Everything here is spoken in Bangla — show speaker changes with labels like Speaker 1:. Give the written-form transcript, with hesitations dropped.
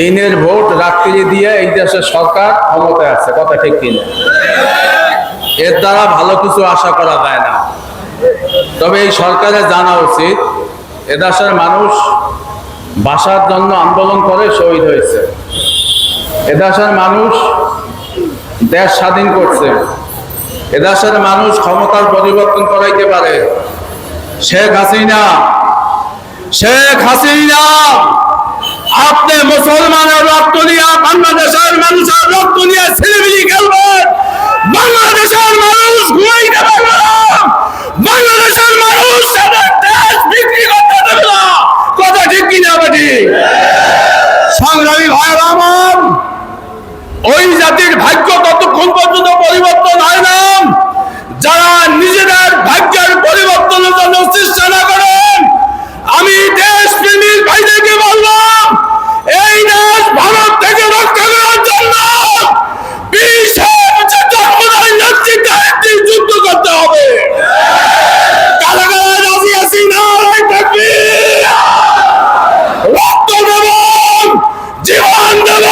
Speaker 1: দিনের ভোট রাত্রি দিয়ে এই দেশের সরকার ক্ষমতায় আছে, কথা ঠিক কিনা? এর দ্বারা ভালো কিছু আশা করা যায় না। তবে এই সরকারের জানা উচিত এদেশের মানুষ ভাষার জন্য আন্দোলন করে শহীদ হয়েছে। এদেশের মানুষ দেশ স্বাধীন করছে। এদেশের মানুষ ক্ষমতার পরিবর্তন করাইতে পারে। শেখ হাসিনা আপনি মুসলমানের রক্ত নিয়ে বাংলাদেশের মানুষের রক্ত নিয়ে ছেলেমিলি খেলবেন। বাংলাদেশের মানুষ ঘুমাইতে পারবে না। বাংলাদেশের মানুষ দেশ বিক্রি করতে দেবে না, কথা ঠিক কিনা বেটি? সংগ্রামী ভাইয়েরা আমার, ওই জাতির ভাগ্য ততক্ষণ পর্যন্ত পরিবর্তন হয় না যারা নিজেদের ভাগ্যের পরিবর্তনের জন্য চেষ্টা না করেন। আমি দেশপ্রেমীর ভাইদেরকে বললাম, এই দেশ ভারত থেকে রক্ষা করার জন্য যুদ্ধ করতে হবে। কারা কারা রাজি আছি? না রক্ত দেব, জীবন দেব,